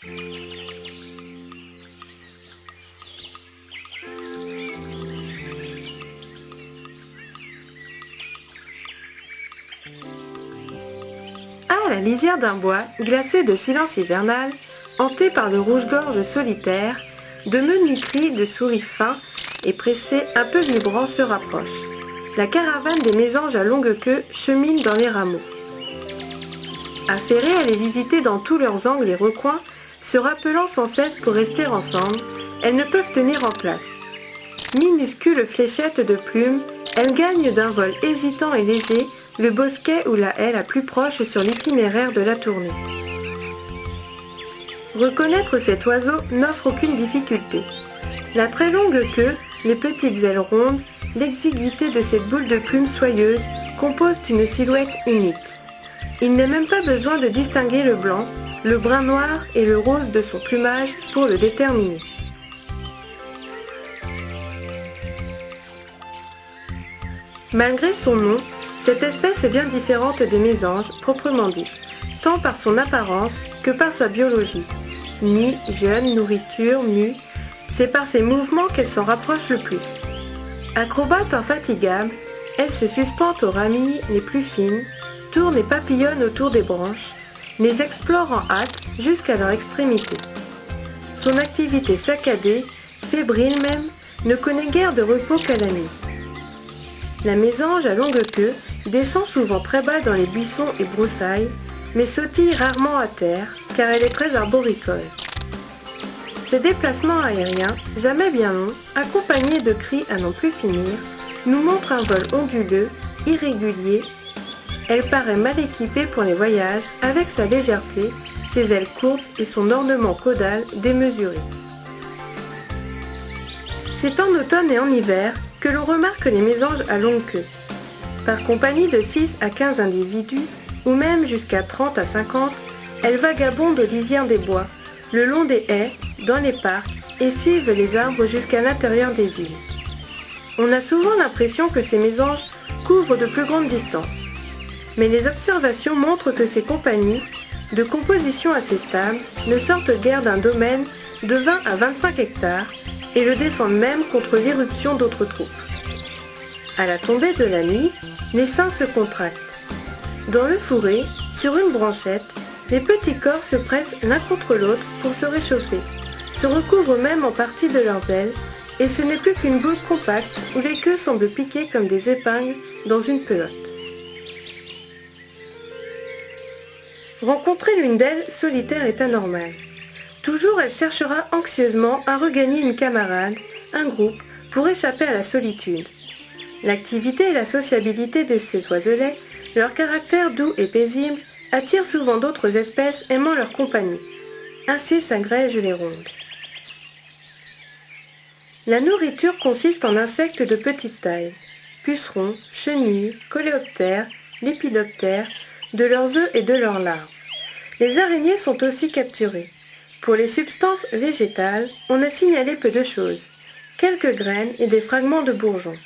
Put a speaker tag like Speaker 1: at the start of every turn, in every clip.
Speaker 1: À la lisière d'un bois, glacé de silence hivernal, hanté par le rouge-gorge solitaire, de menus cris de souris fins et pressés un peu vibrants se rapprochent. La caravane des mésanges à longue queue chemine dans les rameaux. Affairées à les visiter dans tous leurs angles et recoins, se rappelant sans cesse pour rester ensemble, elles ne peuvent tenir en place. Minuscules fléchettes de plumes, elles gagnent d'un vol hésitant et léger le bosquet ou la haie la plus proche sur l'itinéraire de la tournée. Reconnaître cet oiseau n'offre aucune difficulté. La très longue queue, les petites ailes rondes, l'exiguïté de cette boule de plumes soyeuse composent une silhouette unique. Il n'est même pas besoin de distinguer le blanc, le brun noir et le rose de son plumage pour le déterminer. Malgré son nom, cette espèce est bien différente des mésanges proprement dites, tant par son apparence que par sa biologie. Nue, jeune, nourriture, mue, c'est par ses mouvements qu'elle s'en rapproche le plus. Acrobate infatigable, elle se suspend aux ramilles les plus fines, tourne et papillonne autour des branches, les explore en hâte jusqu'à leur extrémité. Son activité saccadée, fébrile même, ne connaît guère de repos qu'à la nuit. La mésange à longue queue descend souvent très bas dans les buissons et broussailles, mais sautille rarement à terre, car elle est très arboricole. Ces déplacements aériens, jamais bien longs, accompagnés de cris à n'en plus finir, nous montrent un vol onduleux, irrégulier. Elle paraît mal équipée pour les voyages, avec sa légèreté, ses ailes courtes et son ornement caudal démesuré. C'est en automne et en hiver que l'on remarque les mésanges à longue queue. Par compagnie de 6 à 15 individus, ou même jusqu'à 30 à 50, elles vagabondent aux lisières des bois, le long des haies, dans les parcs, et suivent les arbres jusqu'à l'intérieur des villes. On a souvent l'impression que ces mésanges couvrent de plus grandes distances. Mais les observations montrent que ces compagnies, de composition assez stable, ne sortent guère d'un domaine de 20 à 25 hectares et le défendent même contre l'irruption d'autres troupes. À la tombée de la nuit, les seins se contractent. Dans le fourré, sur une branchette, les petits corps se pressent l'un contre l'autre pour se réchauffer, se recouvrent même en partie de leurs ailes, et ce n'est plus qu'une boule compacte où les queues semblent piquer comme des épingles dans une pelote. Rencontrer l'une d'elles solitaire est anormal. Toujours elle cherchera anxieusement à regagner une camarade, un groupe, pour échapper à la solitude. L'activité et la sociabilité de ces oiselets, leur caractère doux et paisible, attirent souvent d'autres espèces aimant leur compagnie. Ainsi s'agrègent les rondes. La nourriture consiste en insectes de petite taille, pucerons, chenilles, coléoptères, lépidoptères, de leurs œufs et de leurs larves. Les araignées sont aussi capturées. Pour les substances végétales, on a signalé peu de choses, quelques graines et des fragments de bourgeons.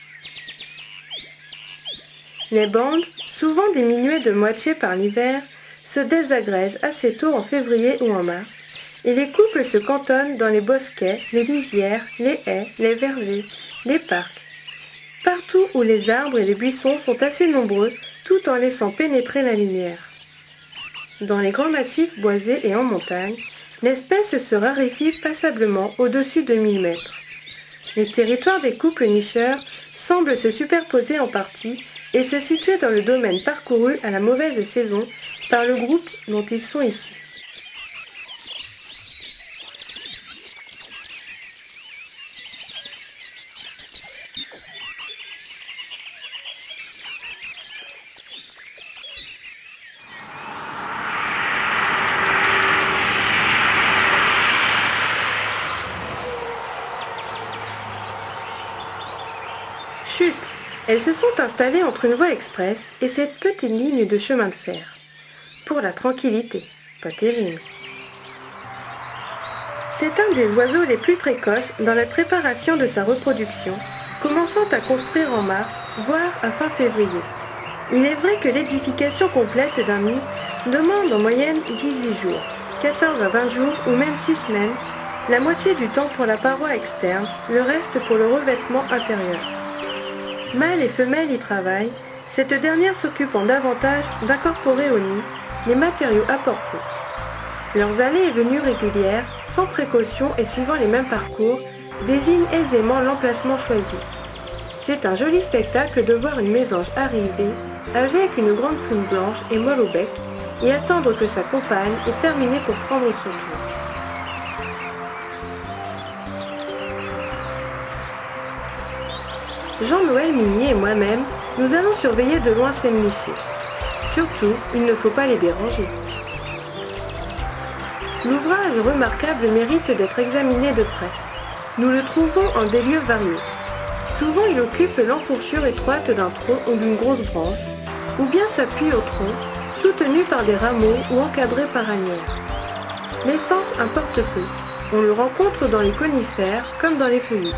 Speaker 1: Les bandes, souvent diminuées de moitié par l'hiver, se désagrègent assez tôt en février ou en mars, et les couples se cantonnent dans les bosquets, les lisières, les haies, les vergers, les parcs. Partout où les arbres et les buissons sont assez nombreux, tout en laissant pénétrer la lumière. Dans les grands massifs boisés et en montagne, l'espèce se raréfie passablement au-dessus de 1000 mètres. Les territoires des couples nicheurs semblent se superposer en partie et se situer dans le domaine parcouru à la mauvaise saison par le groupe dont ils sont issus. Chut! Elles se sont installées entre une voie express et cette petite ligne de chemin de fer. Pour la tranquillité, pas terrible. C'est un des oiseaux les plus précoces dans la préparation de sa reproduction, commençant à construire en mars, voire à fin février. Il est vrai que l'édification complète d'un nid demande en moyenne 18 jours. 14 à 20 jours ou même 6 semaines, la moitié du temps pour la paroi externe, le reste pour le revêtement intérieur. Mâles et femelles y travaillent, cette dernière s'occupant davantage d'incorporer au nid les matériaux apportés. Leurs allées et venues régulières, sans précaution et suivant les mêmes parcours, désignent aisément l'emplacement choisi. C'est un joli spectacle de voir une mésange arriver avec une grande plume blanche et molle au bec et attendre que sa compagne ait terminé pour prendre son tour. Jean-Noël Minier et moi-même, nous allons surveiller de loin ces nichés. Surtout, il ne faut pas les déranger. L'ouvrage remarquable mérite d'être examiné de près. Nous le trouvons en des lieux variés. Souvent, il occupe l'enfourchure étroite d'un tronc ou d'une grosse branche, ou bien s'appuie au tronc, soutenu par des rameaux ou encadré par anières. L'essence importe peu. On le rencontre dans les conifères comme dans les feuillus.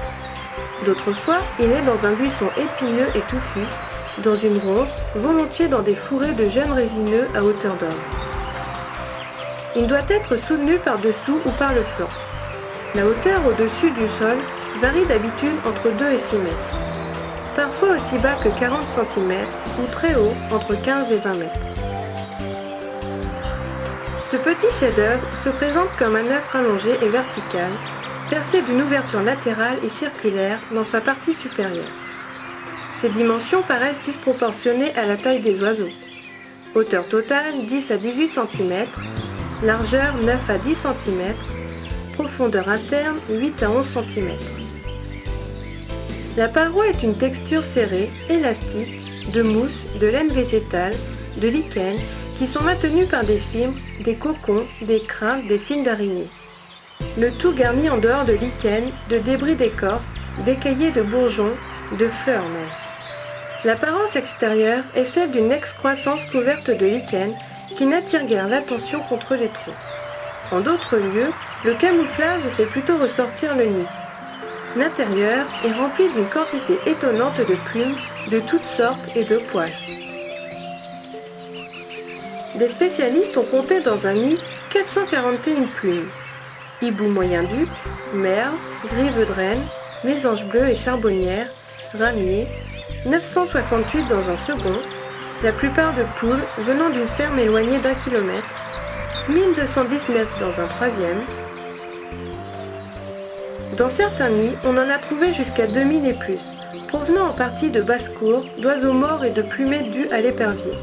Speaker 1: D'autres fois, il est dans un buisson épineux et touffu, dans une ronce, volontiers dans des fourrés de jeunes résineux à hauteur d'homme. Il doit être soutenu par-dessous ou par le flanc. La hauteur au-dessus du sol varie d'habitude entre 2 et 6 mètres. Parfois aussi bas que 40 cm ou très haut entre 15 et 20 mètres. Ce petit chef-d'œuvre se présente comme un œuf allongé et vertical, percé d'une ouverture latérale et circulaire dans sa partie supérieure. Ses dimensions paraissent disproportionnées à la taille des oiseaux. Hauteur totale 10 à 18 cm, largeur 9 à 10 cm, profondeur interne 8 à 11 cm. La paroi est une texture serrée, élastique, de mousse, de laine végétale, de lichen, qui sont maintenus par des fibres, des cocons, des crins, des fils d'araignée. Le tout garni en dehors de lichen, de débris d'écorce, d'écaillés de bourgeons, de fleurs même. L'apparence extérieure est celle d'une excroissance couverte de lichen qui n'attire guère l'attention contre les trous. En d'autres lieux, le camouflage fait plutôt ressortir le nid. L'intérieur est rempli d'une quantité étonnante de plumes de toutes sortes et de poils. Des spécialistes ont compté dans un nid 441 plumes. Hibou moyen-duc, merle, grive-draine, mésange bleue et charbonnière, ramier, 968 dans un second, la plupart de poules venant d'une ferme éloignée d'1 kilomètre, 1219 dans un troisième. Dans certains nids, on en a trouvé jusqu'à 2000 et plus, provenant en partie de basse-cour, d'oiseaux morts et de plumées dus à l'épervier.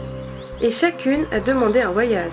Speaker 1: Et chacune a demandé un voyage.